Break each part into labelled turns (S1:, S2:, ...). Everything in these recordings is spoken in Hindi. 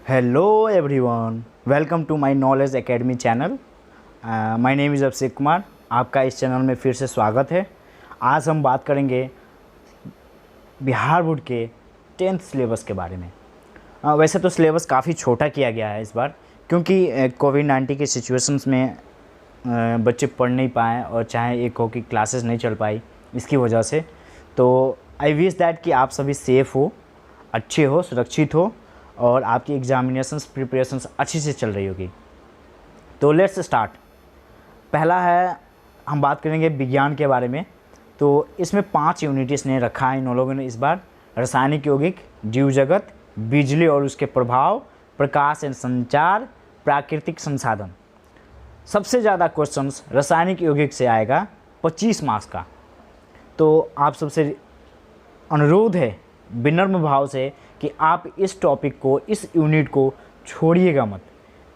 S1: Hello everyone, welcome to my Knowledge Academy channel. My name is Abhishek Kumar. आपका इस चैनल में फिर से स्वागत है. आज हम बात करेंगे बिहार बोर्ड के 10th सिलेबस के बारे में. वैसे तो सिलेबस काफ़ी छोटा किया गया है इस बार, क्योंकि कोविड-19 के सिचुएशंस में बच्चे पढ़ नहीं पाए और चाहे एक हो कि क्लासेस नहीं चल पाई इसकी वजह से. तो आई विश दैट कि आप सभी सेफ़ हो, अच्छे हो, सुरक्षित हो और आपकी एग्जामिनेशंस प्रिपरेशंस अच्छी से चल रही होगी. तो लेट्स स्टार्ट. पहला है, हम बात करेंगे विज्ञान के बारे में. तो इसमें 5 यूनिट इसने रखा है इन लोगों ने इस बार. रासायनिक यौगिक, जीव जगत, बिजली और उसके प्रभाव, प्रकाश एवं संचार, प्राकृतिक संसाधन. सबसे ज़्यादा क्वेश्चंस रासायनिक यौगिक से आएगा 25 मार्क्स का. तो आप सबसे अनुरोध है विनम्र भाव से कि आप इस टॉपिक को, इस यूनिट को छोड़िएगा मत.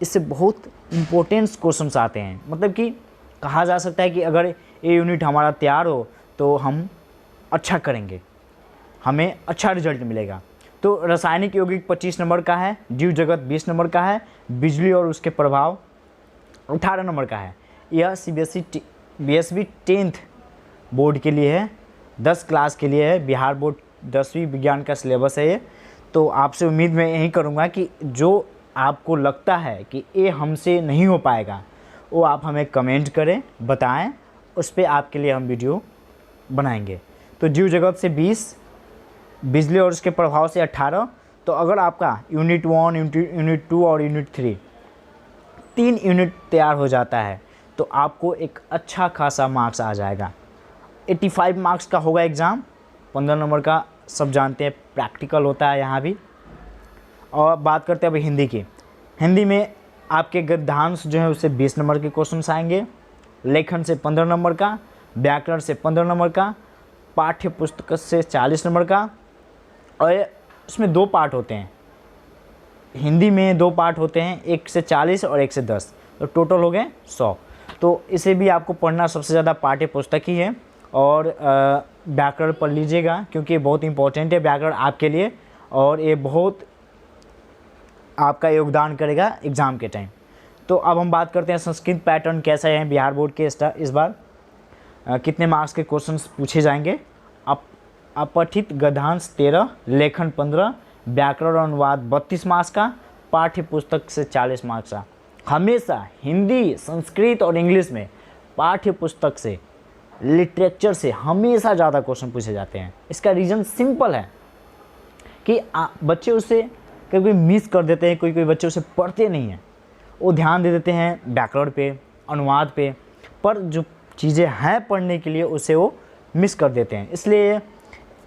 S1: इससे बहुत इम्पोर्टेंट क्वेश्चंस आते हैं. मतलब कि कहा जा सकता है कि अगर ये यूनिट हमारा तैयार हो तो हम अच्छा करेंगे, हमें अच्छा रिजल्ट मिलेगा. तो रासायनिक यौगिक 25 नंबर का है, जीव जगत 20 नंबर का है, बिजली और उसके प्रभाव 18 नंबर का है. यह बीएसबी 10th बोर्ड के लिए है, 10 क्लास के लिए है. बिहार बोर्ड 10वीं विज्ञान का सिलेबस है ये. तो आपसे उम्मीद मैं यही करूँगा कि जो आपको लगता है कि ये हमसे नहीं हो पाएगा वो आप हमें कमेंट करें, बताएं, उस पर आपके लिए हम वीडियो बनाएंगे. तो जीव जगत से 20, बिजली और उसके प्रभाव से 18. तो अगर आपका यूनिट 1, यूनिट 2 और यूनिट 3 3 यूनिट तैयार हो जाता है तो आपको एक अच्छा खासा मार्क्स आ जाएगा. 85 मार्क्स का होगा एग्ज़ाम. 15 नंबर का सब जानते हैं प्रैक्टिकल होता है यहाँ भी. और बात करते हैं अभी हिंदी की. हिंदी में आपके गद्यांश जो है उससे 20 नंबर के क्वेश्चंस आएंगे, लेखन से 15 नंबर का, व्याकरण से 15 नंबर का, पाठ्य पुस्तक से 40 नंबर का. और इसमें 2 पार्ट होते हैं. हिंदी में 2 पार्ट होते हैं, एक से 40 और एक से 10. तो टोटल हो गए 100. तो इसे भी आपको पढ़ना सबसे ज़्यादा पाठ्य पुस्तक ही है. और व्याकरण पढ़ लीजिएगा क्योंकि ये बहुत इंपॉर्टेंट है व्याकरण आपके लिए, और ये बहुत आपका योगदान करेगा एग्ज़ाम के टाइम. तो अब हम बात करते हैं संस्कृत पैटर्न कैसा है बिहार बोर्ड के इस बार. कितने मार्क्स के क्वेश्चंस पूछे जाएंगे. अपठित गद्यांश 13, लेखन 15, व्याकरण और अनुवाद 32 मार्क्स का, पाठ्य पुस्तक से 40 मार्क्स का. हमेशा हिंदी, संस्कृत और इंग्लिश में पाठ्य पुस्तक से, लिटरेचर से हमेशा ज़्यादा क्वेश्चन पूछे जाते हैं. इसका रीज़न सिंपल है कि बच्चे उसे कभी मिस कर देते हैं. कोई बच्चे उसे पढ़ते नहीं हैं, वो ध्यान दे देते हैं व्याकरण पे, अनुवाद पे, पर जो चीज़ें हैं पढ़ने के लिए उसे वो मिस कर देते हैं. इसलिए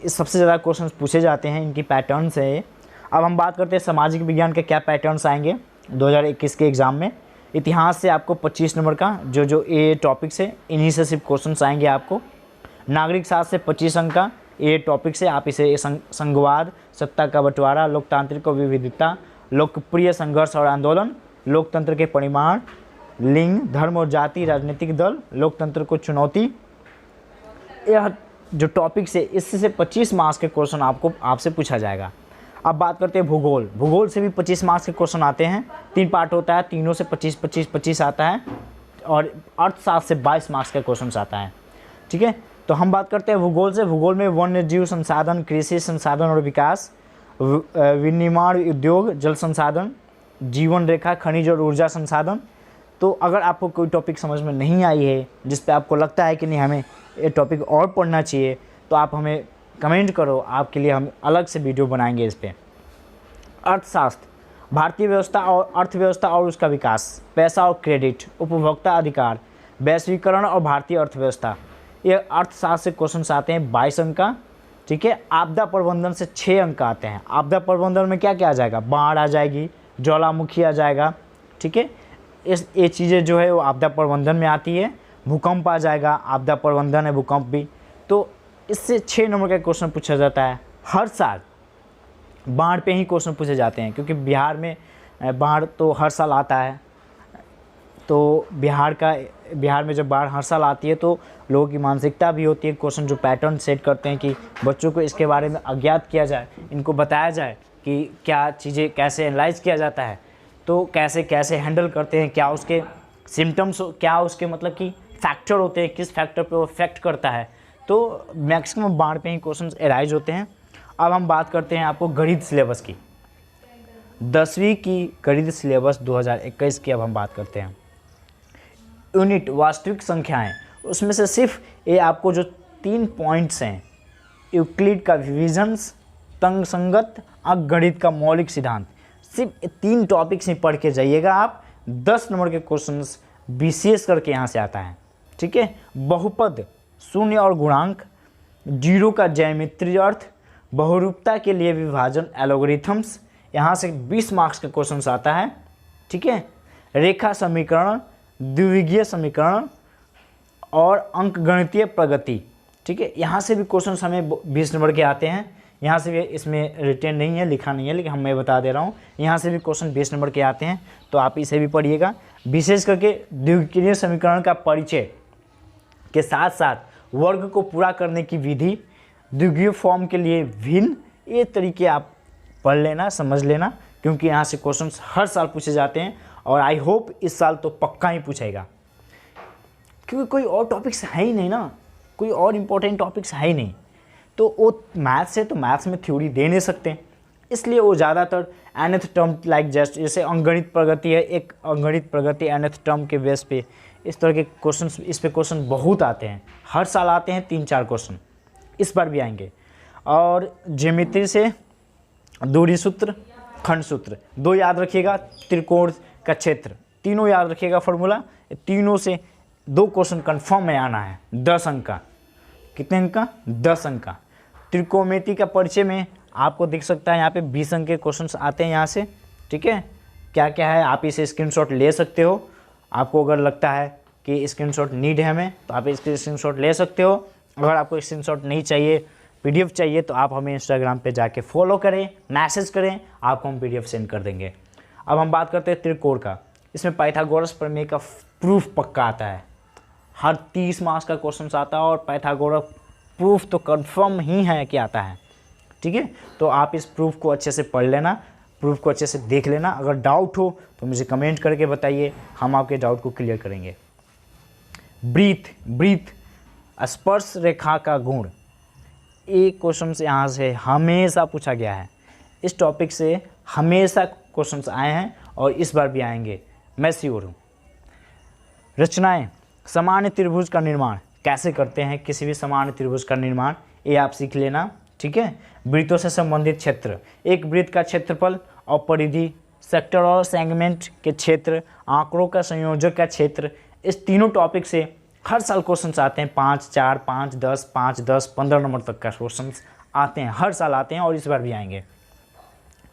S1: सबसे ज़्यादा क्वेश्चन पूछे जाते हैं. इनकी पैटर्न्स है. अब हम बात करते हैं सामाजिक विज्ञान के क्या पैटर्न्स आएंगे 2021 के एग्ज़ाम में. इतिहास से आपको 25 नंबर का जो ये टॉपिक्स है इन्हीं से सिर्फ क्वेश्चंस आएंगे आपको. नागरिक शास्त्र से 25 अंक का ये टॉपिक से आप इसे संघवाद, सत्ता का बंटवारा, लोकतांत्रिक विविधता, लोकप्रिय संघर्ष और आंदोलन, लोकतंत्र के परिमाण, लिंग, धर्म और जाति, राजनीतिक दल, लोकतंत्र को चुनौती, यह जो टॉपिक्स है इससे से 25 मार्क्स के क्वेश्चन आपसे पूछा जाएगा. अब बात करते हैं भूगोल. भूगोल से भी 25 मार्क्स के क्वेश्चन आते हैं. 3 पार्ट होता है, तीनों से 25 आता है. और अर्थशास्त्र से 22 मार्क्स का क्वेश्चन आता है. ठीक है. तो हम बात करते हैं भूगोल से. भूगोल में वन्य जीव संसाधन, कृषि संसाधन और विकास, विनिर्माण उद्योग, जल संसाधन, जीवन रेखा, खनिज और ऊर्जा संसाधन. तो अगर आपको कोई टॉपिक समझ में नहीं आई है, जिस पे आपको लगता है कि नहीं हमें ये टॉपिक और पढ़ना चाहिए, तो आप हमें कमेंट करो, आपके लिए हम अलग से वीडियो बनाएंगे इस पर. अर्थशास्त्र, भारतीय व्यवस्था और अर्थव्यवस्था और उसका विकास, पैसा और क्रेडिट, उपभोक्ता अधिकार, वैश्वीकरण और भारतीय अर्थव्यवस्था. ये अर्थशास्त्र से क्वेश्चन आते हैं 22 अंक का. ठीक है. आपदा प्रबंधन से 6 अंक आते हैं. आपदा प्रबंधन में क्या क्या आ जाएगा, बाढ़ आ जाएगी, ज्वालामुखी आ जाएगा. ठीक है. ये चीज़ें जो है वो आपदा प्रबंधन में आती है. भूकंप आ जाएगा, आपदा प्रबंधन है भूकंप भी. तो इससे 6 नंबर का क्वेश्चन पूछा जाता है. हर साल बाढ़ पे ही क्वेश्चन पूछे जाते हैं क्योंकि बिहार में बाढ़ तो हर साल आता है. तो बिहार में जब बाढ़ हर साल आती है तो लोगों की मानसिकता भी होती है. क्वेश्चन जो पैटर्न सेट करते हैं कि बच्चों को इसके बारे में अज्ञात किया जाए, इनको बताया जाए कि क्या चीज़ें कैसे एनालाइज किया जाता है, तो कैसे कैसे हैंडल करते हैं, क्या उसके सिम्टम्स, क्या उसके मतलब कि फैक्टर होते हैं, किस फैक्टर पे वो इफेक्ट करता है। तो मैक्सिमम बाढ़ पे ही क्वेश्चन एराइज होते हैं। अब हम बात करते हैं आपको गणित सिलेबस की, 10वीं की गणित सिलेबस 2021 की। अब हम बात करते हैं यूनिट वास्तविक संख्याएं, उसमें से सिर्फ ये आपको जो 3 पॉइंट्स हैं, यूक्लिड का विविजन्स, तंग संगत, अंकगणित का मौलिक सिद्धांत, सिर्फ 3 टॉपिक्स ही पढ़ के जाइएगा आप। 10 नंबर के क्वेश्चंस बीसीएस करके यहाँ से आता है, ठीक है। बहुपद, शून्य और गुणांक, जीरो का ज्यामितीय अर्थ, बहुरूपता के लिए विभाजन, एलोगरिथम्स, यहाँ से 20 मार्क्स का क्वेश्चन आता है, ठीक है। रेखा समीकरण, द्विघीय समीकरण और अंकगणितीय प्रगति, ठीक है। यहाँ से भी क्वेश्चन हमें 20 नंबर के आते हैं। यहाँ से भी, इसमें रिटेन नहीं है, लिखा नहीं है, लेकिन मैं बता दे रहा हूँ, यहाँ से भी क्वेश्चन 20 नंबर के आते हैं, तो आप इसे भी पढ़िएगा। विशेष करके द्विघीय समीकरण का परिचय के साथ साथ वर्ग को पूरा करने की विधि, द्विघीय फॉर्म के लिए भिन्न, ये तरीके आप पढ़ लेना, समझ लेना, क्योंकि यहाँ से क्वेश्चंस हर साल पूछे जाते हैं और आई होप इस साल तो पक्का ही पूछेगा, क्योंकि कोई और टॉपिक्स है ही नहीं ना, कोई और इम्पोर्टेंट टॉपिक्स है ही नहीं। तो वो मैथ्स है, तो मैथ्स में थ्योरी दे नहीं सकते, इसलिए वो ज़्यादातर nth टर्म लाइक जैसे अंगणित प्रगति है, एक अंगणित प्रगति nth टर्म के बेस पे इस तरह के क्वेश्चन, इस पे क्वेश्चन बहुत आते हैं, हर साल आते हैं 3-4 क्वेश्चन, इस बार भी आएंगे। और ज्यामिति से दूरी सूत्र, खंड सूत्र 2 याद रखिएगा, त्रिकोण का क्षेत्र, तीनों याद रखिएगा फॉर्मूला, तीनों से 2 क्वेश्चन कन्फर्म में आना है, 10 अंक का। कितने अंक का? 10 अंक का। त्रिकोणमिति का परिचय में आपको दिख सकता है यहाँ पे 20 अंक के क्वेश्चंस आते हैं यहाँ से, ठीक है। क्या क्या है आप इसे स्क्रीनशॉट ले सकते हो, आपको अगर लगता है कि स्क्रीनशॉट नीड है हमें, तो आप इसके स्क्रीनशॉट ले सकते हो। अगर आपको स्क्रीनशॉट नहीं चाहिए, पीडीएफ चाहिए, तो आप हमें इंस्टाग्राम पे जाके फॉलो करें, मैसेज करें, आपको हम पीडीएफ सेंड कर देंगे। अब हम बात करते हैं त्रिकोण का। इसमें पाइथागोरस प्रमेय का प्रूफ पक्का आता है, हर 30 मार्क्स का क्वेश्चन आता है, और पाइथागोरस प्रूफ तो कंफर्म ही है कि आता है, ठीक है। तो आप इस प्रूफ को अच्छे से पढ़ लेना, प्रूफ को अच्छे से देख लेना। अगर डाउट हो तो मुझे कमेंट करके बताइए, हम आपके डाउट को क्लियर करेंगे। ब्रीथ स्पर्श रेखा का गुण, एक क्वेश्चन से यहाँ से हमेशा पूछा गया है, इस टॉपिक से हमेशा क्वेश्चंस आए हैं और इस बार भी आएंगे, मैं श्योर हूँ। रचनाएं, सामान्य त्रिभुज का निर्माण कैसे करते हैं, किसी भी सामान्य त्रिभुज का निर्माण, ये आप सीख लेना, ठीक है। वृत्तों से संबंधित क्षेत्र, एक वृत्त का क्षेत्रफल और परिधि, सेक्टर और सेगमेंट के क्षेत्र, आंकड़ों का संयोजक का क्षेत्र, इस तीनों टॉपिक से हर साल क्वेश्चंस आते हैं, 5, 4, 5, 10, 5, 10, 15 नंबर तक का क्वेश्चंस आते हैं, हर साल आते हैं और इस बार भी आएंगे।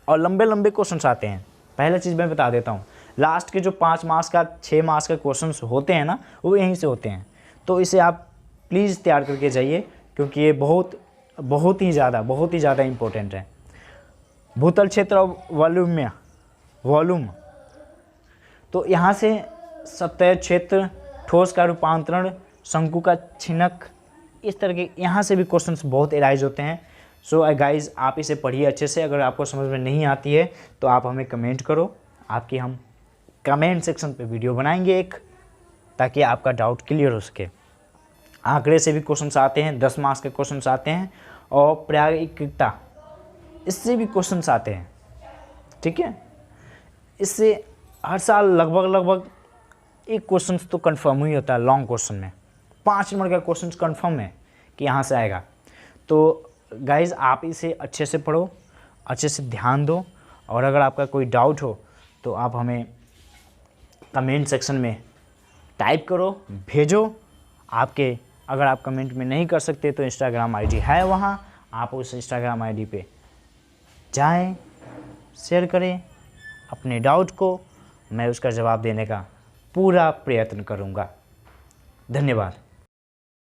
S1: और लंबे लंबे क्वेश्चंस आते हैं। पहला चीज़ मैं बता देता हूँ, लास्ट के जो 5 मार्क्स का 6 मार्क्स का क्वेश्चंस होते हैं ना, वो यहीं से होते हैं, तो इसे आप प्लीज़ तैयार करके जाइए, क्योंकि ये बहुत ही ज़्यादा इम्पोर्टेंट है। भूतल क्षेत्र और वॉल्यूम, तो यहाँ से सतह क्षेत्र, ठोस का रूपांतरण, शंकु का छिनक, इस तरह के यहाँ से भी क्वेश्चंस बहुत एराइज होते हैं। सो गाइज आप इसे पढ़िए अच्छे से। अगर आपको समझ में नहीं आती है तो आप हमें कमेंट करो, आपकी हम कमेंट सेक्शन पे वीडियो बनाएंगे एक, ताकि आपका डाउट क्लियर हो सके। आंकड़े से भी क्वेश्चंस आते हैं, 10 मार्क्स के क्वेश्चंस आते हैं, और प्रायिकता, इससे भी क्वेश्चंस आते हैं, ठीक है। इससे हर साल लगभग एक क्वेश्चन तो कंफर्म ही होता है लॉन्ग क्वेश्चन में, 5 नंबर का क्वेश्चन कंफर्म है कि यहाँ से आएगा। तो गाइज़ आप इसे अच्छे से पढ़ो, अच्छे से ध्यान दो, और अगर आपका कोई डाउट हो तो आप हमें कमेंट सेक्शन में टाइप करो, भेजो। अगर आप कमेंट में नहीं कर सकते तो इंस्टाग्राम आईडी है वहाँ, आप उस इंस्टाग्राम आईडी पे जाएं, शेयर करें अपने डाउट को, मैं उसका जवाब देने का पूरा प्रयत्न करूँगा। धन्यवाद।